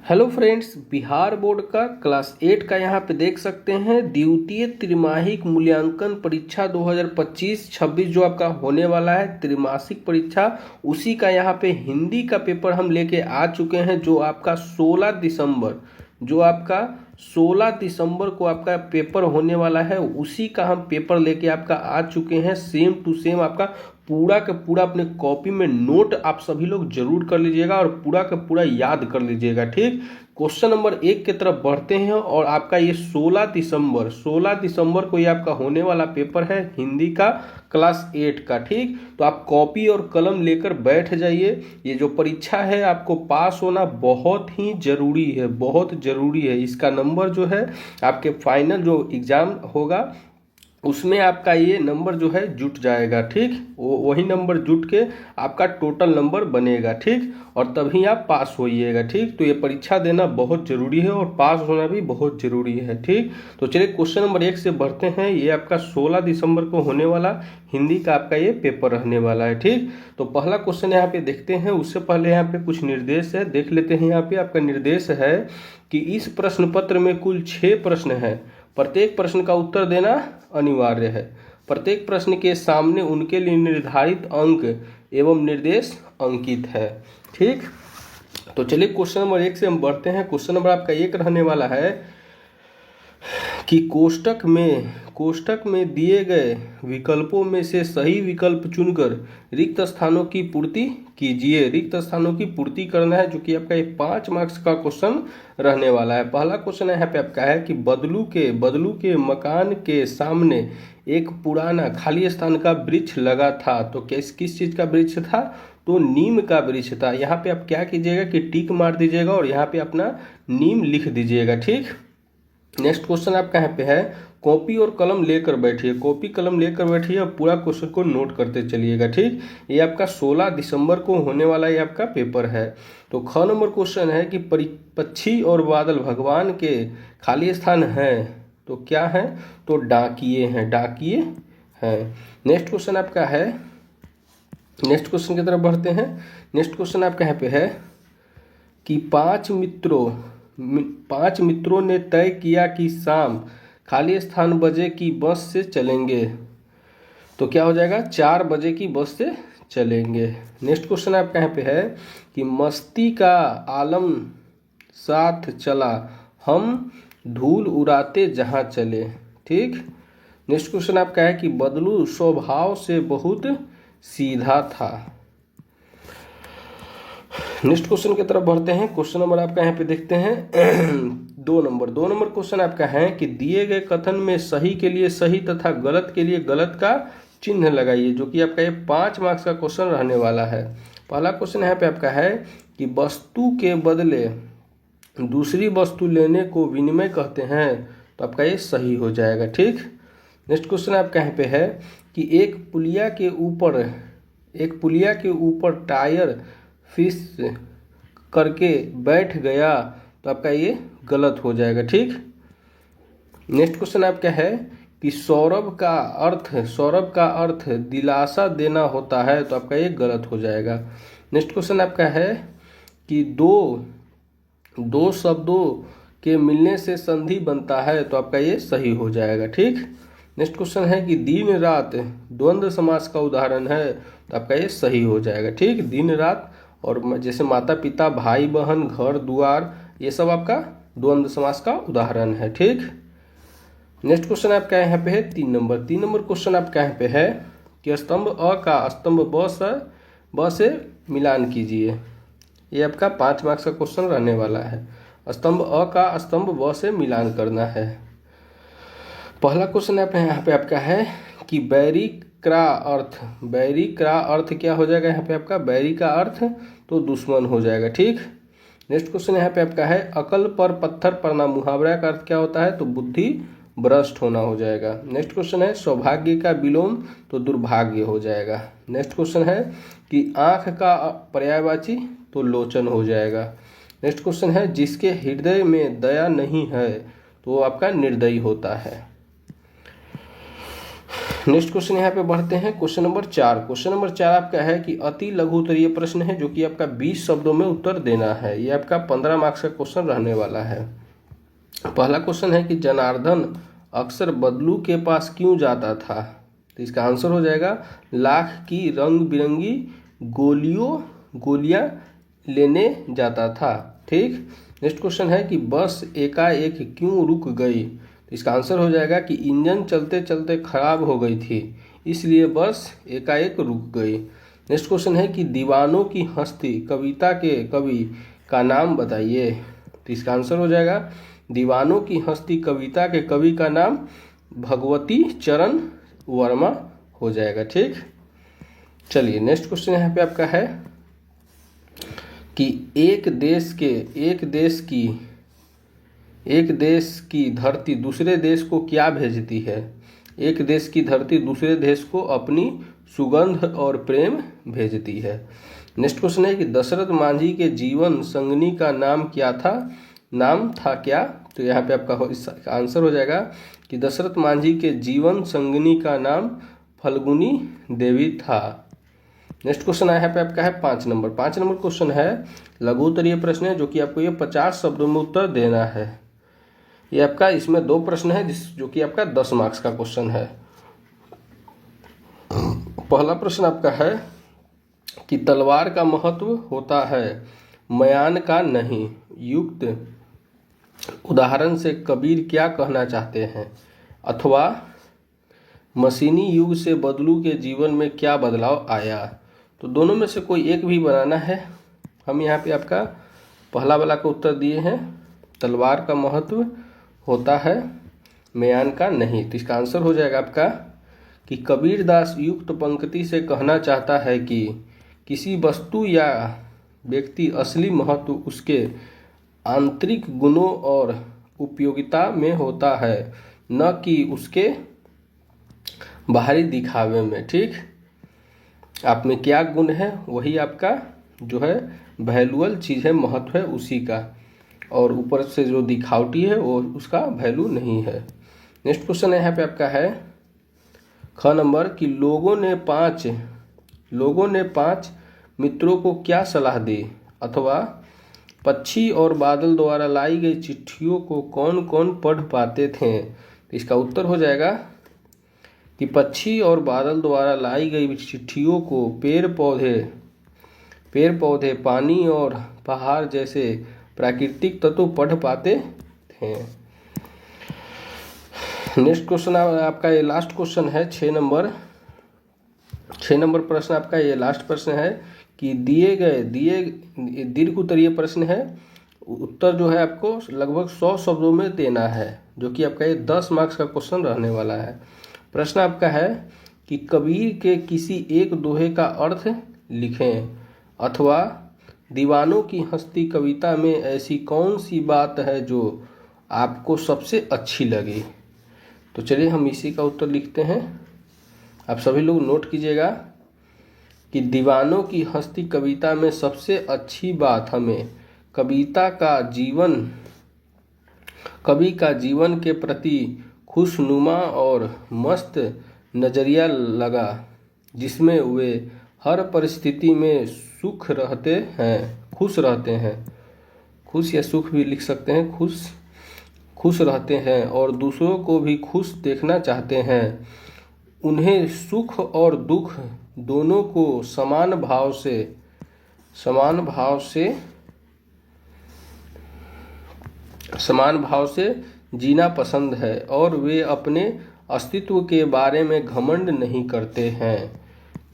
Hello friends, Bihar board का class 8 का यहाँ पे देख सकते हैं द्वितीय त्रैमासिक मूल्यांकन परीक्षा 2025-26 जो आपका होने वाला है त्रैमासिक परीक्षा, उसी का यहाँ पे हिंदी का पेपर हम लेके आ चुके हैं। जो आपका 16 दिसंबर को आपका पेपर होने वाला है, उसी का हम पेपर लेके आपका आ चुके हैं। सेम टू सेम आपका पूरा का पूरा अपने कॉपी में नोट आप सभी लोग जरूर कर लीजिएगा और पूरा का पूरा याद कर लीजिएगा। ठीक, क्वेश्चन नंबर 1 की तरफ बढ़ते हैं और आपका ये 16 दिसंबर को ये आपका होने वाला पेपर है हिंदी का क्लास 8 का। ठीक, तो आप कॉपी और कलम लेकर बैठ जाइए। ये जो परीक्षा है आपको पास होना बहुत ही जरूरी है, बहुत जरूरी है। इसका नंबर जो है आपके फाइनल जो एग्जाम होगा उसमें आपका ये नंबर जो है जुट जाएगा। ठीक, वही नंबर जुट के आपका टोटल नंबर बनेगा। ठीक, और तभी आप पास होइएगा। ठीक, तो ये परीक्षा देना बहुत जरूरी है और पास होना भी बहुत जरूरी है। ठीक, तो चलिए क्वेश्चन नंबर 1 से बढ़ते हैं। ये आपका 16 दिसंबर को होने वाला हिंदी का आपका ये पेपर रहने वाला है। ठीक, तो पहला क्वेश्चन यहाँ पे देखते हैं। उससे पहले यहाँ पे कुछ निर्देश है, देख लेते हैं। यहाँ पे आपका निर्देश है कि इस प्रश्न पत्र में कुल 6 प्रश्न है, प्रत्येक प्रश्न का उत्तर देना अनिवार्य है। प्रत्येक प्रश्न के सामने उनके लिए निर्धारित अंक एवं निर्देश अंकित है। ठीक, तो चलिए क्वेश्चन नंबर 1 से हम बढ़ते हैं। क्वेश्चन नंबर आपका 1 रहने वाला है कि कोष्टक में दिए गए विकल्पों में से सही विकल्प चुनकर रिक्त स्थानों की पूर्ति कीजिए। रिक्त स्थानों की पूर्ति करना है, जो कि आपका ये 5 मार्क्स का क्वेश्चन रहने वाला है। पहला क्वेश्चन यहाँ पे आपका है कि बदलू के मकान के सामने एक पुराना खाली स्थान का वृक्ष लगा था। तो किस चीज का वृक्ष था? तो नीम का वृक्ष था। यहाँ पे आप क्या कीजिएगा कि टिक मार दीजिएगा और यहाँ पे अपना नीम लिख दीजिएगा। ठीक, नेक्स्ट क्वेश्चन आपका यहाँ पे है कॉपी और कलम लेकर बैठिए। कॉपी कलम लेकर बैठिए और पूरा क्वेश्चन को नोट करते चलिएगा। ठीक, ये आपका 16 दिसंबर को होने वाला ये आपका पेपर है। तो ख नंबर क्वेश्चन है कि पक्षी और बादल भगवान के खाली स्थान हैं, तो क्या है? तो डाकिए हैं, डाकिए हैं। नेक्स्ट क्वेश्चन आपका है, नेक्स्ट क्वेश्चन की तरफ बढ़ते हैं। नेक्स्ट क्वेश्चन आपका यहाँ पे है कि 5 मित्रों ने तय किया कि शाम खाली स्थान बजे की बस से चलेंगे। तो क्या हो जाएगा? 4 बजे की बस से चलेंगे। नेक्स्ट क्वेश्चन आपका यहाँ पे है कि मस्ती का आलम साथ चला, हम धूल उड़ाते जहाँ चले। ठीक, नेक्स्ट क्वेश्चन आपका है कि बदलू स्वभाव से बहुत सीधा था। नेक्स्ट क्वेश्चन की तरफ बढ़ते हैं। क्वेश्चन नंबर आपका यहाँ पे देखते हैं 2 नंबर क्वेश्चन आपका है कि दिए गए कथन में सही के लिए सही तथा गलत के लिए गलत का चिन्ह लगाइए, जो कि आपका ये 5 मार्क्स का क्वेश्चन रहने वाला है। पहला क्वेश्चन यहाँ पे आपका है कि वस्तु के बदले दूसरी वस्तु लेने को विनिमय कहते हैं, तो आपका ये सही हो जाएगा। ठीक, नेक्स्ट क्वेश्चन आपका यहाँ पे है कि एक पुलिया के ऊपर टायर फिश करके बैठ गया, तो आपका ये गलत हो जाएगा। ठीक, नेक्स्ट क्वेश्चन आपका है कि सौरभ का अर्थ दिलासा देना होता है, तो आपका ये गलत हो जाएगा। नेक्स्ट क्वेश्चन आपका है कि दो शब्दों के मिलने से संधि बनता है, तो आपका ये सही हो जाएगा। ठीक, नेक्स्ट क्वेश्चन है कि दिन रात द्वंद्व समास का उदाहरण है, तो आपका ये सही हो जाएगा। ठीक, दिन रात और जैसे माता पिता, भाई बहन, घर द्वार, ये सब आपका द्वंद्व समास का उदाहरण है। ठीक, नेक्स्ट क्वेश्चन आपका यहाँ पे है 3 नंबर क्वेश्चन आपका यहाँ पे है कि स्तंभ अ का स्तंभ ब से मिलान कीजिए। ये आपका 5 मार्क्स का क्वेश्चन रहने वाला है। स्तंभ अ का स्तंभ ब से मिलान करना है। पहला क्वेश्चन यहाँ पे आपका है कि बैरी का अर्थ क्या हो जाएगा? यहाँ पे आपका बैरी का अर्थ तो दुश्मन हो जाएगा। ठीक, नेक्स्ट क्वेश्चन यहाँ पे आपका है अकल पर पत्थर पड़ना मुहावरा का अर्थ क्या होता है? तो बुद्धि भ्रष्ट होना हो जाएगा। नेक्स्ट क्वेश्चन है सौभाग्य का विलोम तो दुर्भाग्य हो जाएगा। नेक्स्ट क्वेश्चन है कि आंख का पर्यायवाची तो लोचन हो जाएगा। नेक्स्ट क्वेश्चन है जिसके हृदय में दया नहीं है तो वो आपका निर्दयी होता है। नेक्स्ट क्वेश्चन यहाँ पे बढ़ते हैं। Question number 4। क्वेश्चन नंबर 4 आपका है कि अति लघु उत्तरीय प्रश्न है, जो कि आपका 20 शब्दों में उत्तर देना है। ये आपका 15 मार्क्स का क्वेश्चन रहने वाला है। पहला क्वेश्चन है कि जनार्दन अक्सर बदलू के पास क्यों जाता था? तो इसका आंसर हो जाएगा लाख की रंग बिरंगी गोलियां लेने जाता था। ठीक। नेक्स्ट क्वेश्चन है कि बस एकाएक क्यों रुक गई? तो इसका आंसर हो जाएगा कि इंजन चलते चलते खराब हो गई थी, इसलिए बस एकाएक रुक गई। नेक्स्ट क्वेश्चन है कि दीवानों की हस्ती कविता के कवि का नाम बताइए। तो इसका आंसर हो जाएगा दीवानों की हस्ती कविता के कवि का नाम भगवती चरण वर्मा हो जाएगा। ठीक। चलिए नेक्स्ट क्वेश्चन यहाँ पे आपका है कि एक देश की धरती दूसरे देश को क्या भेजती है? एक देश की धरती दूसरे देश को अपनी सुगंध और प्रेम भेजती है। नेक्स्ट क्वेश्चन है कि दशरथ मांझी के जीवन संगनी का नाम क्या था? नाम था क्या? तो यहाँ पे आपका आंसर हो जाएगा कि दशरथ मांझी के जीवन संगनी का नाम फल्गुनी देवी था। नेक्स्ट क्वेश्चन यहाँ पे आपका है 5 नंबर। 5 नंबर क्वेश्चन है लघु उत्तरीय प्रश्न है, जो कि आपको ये 50 शब्दों में उत्तर देना है। ये आपका इसमें 2 प्रश्न है जो कि आपका 10 मार्क्स का क्वेश्चन है। पहला प्रश्न आपका है कि तलवार का महत्व होता है, म्यान का नहीं। युक्त उदाहरण से कबीर क्या कहना चाहते हैं? अथवा मशीनी युग से बदलू के जीवन में क्या बदलाव आया? तो दोनों में से कोई एक भी बनाना है। हम यहाँ पे आपका पहला वाला का उत्तर दिए हैं, तलवार का महत्व होता है, म्यान का नहीं। तो इसका आंसर हो जाएगा आपका कि कबीरदास युक्त पंक्ति से कहना चाहता है कि किसी वस्तु या व्यक्ति असली महत्व उसके आंतरिक गुणों और उपयोगिता में होता है, न कि उसके बाहरी दिखावे में। ठीक। आप में क्या गुण है वही आपका जो है वैल्यूअल चीज़ है, महत्व है उसी का, और ऊपर से जो दिखावटी है वो उसका वैल्यू नहीं है। नेक्स्ट क्वेश्चन यहाँ पे आपका है ख नंबर कि लोगों ने पांच मित्रों को क्या सलाह दी? अथवा पक्षी और बादल द्वारा लाई गई चिट्ठियों को कौन कौन पढ़ पाते थे? तो इसका उत्तर हो जाएगा कि पक्षी और बादल द्वारा लाई गई चिट्ठियों को पेड़ पौधे, पानी और पहाड़ जैसे प्राकृतिक तत्व पढ़ पाते थे। नेक्स्ट क्वेश्चन आपका ये लास्ट क्वेश्चन है 6 नंबर प्रश्न आपका ये लास्ट प्रश्न है कि दिए दीर्घ उत्तरीय प्रश्न है। उत्तर जो है आपको लगभग 100 शब्दों में देना है, जो कि आपका ये 10 मार्क्स का क्वेश्चन रहने वाला है। प्रश्न आपका है कि कबीर के किसी एक दोहे का अर्थ लिखें। अथवा दीवानों की हस्ती कविता में ऐसी कौन सी बात है जो आपको सबसे अच्छी लगी? तो चलिए हम इसी का उत्तर लिखते हैं। आप सभी लोग नोट कीजिएगा कि दीवानों की हस्ती कविता में सबसे अच्छी बात हमें कवि का जीवन के प्रति खुशनुमा और मस्त नजरिया लगा, जिसमें वे हर परिस्थिति में खुश रहते हैं। खुश या सुख भी लिख सकते हैं, खुश रहते हैं और दूसरों को भी खुश देखना चाहते हैं। उन्हें सुख और दुख दोनों को समान भाव से जीना पसंद है और वे अपने अस्तित्व के बारे में घमंड नहीं करते हैं।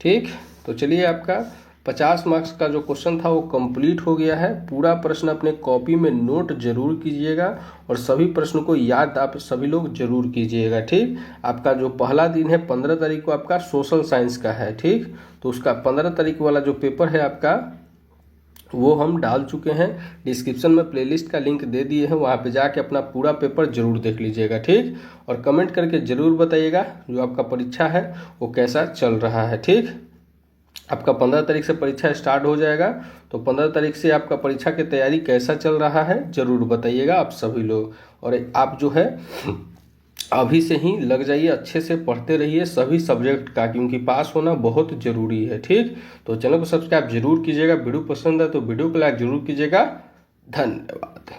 ठीक। तो चलिए आपका 50 मार्क्स का जो क्वेश्चन था वो कंप्लीट हो गया है। पूरा प्रश्न अपने कॉपी में नोट जरूर कीजिएगा और सभी प्रश्नों को याद आप सभी लोग जरूर कीजिएगा। ठीक। आपका जो पहला दिन है 15 तारीख को आपका सोशल साइंस का है। ठीक। तो उसका 15 तारीख वाला जो पेपर है आपका वो हम डाल चुके हैं। डिस्क्रिप्शन में प्लेलिस्ट का लिंक दे दिए हैं, वहाँ पे जाके अपना पूरा पेपर जरूर देख लीजिएगा। ठीक। और कमेंट करके ज़रूर बताइएगा जो आपका परीक्षा है वो कैसा चल रहा है। ठीक। आपका 15 तारीख से परीक्षा स्टार्ट हो जाएगा, तो 15 तारीख से आपका परीक्षा की तैयारी कैसा चल रहा है ज़रूर बताइएगा आप सभी लोग। और आप जो है अभी से ही लग जाइए, अच्छे से पढ़ते रहिए सभी सब्जेक्ट का, क्योंकि पास होना बहुत ज़रूरी है। ठीक, तो चैनल को सब्सक्राइब जरूर कीजिएगा, वीडियो पसंद है तो वीडियो को लाइक जरूर कीजिएगा। धन्यवाद।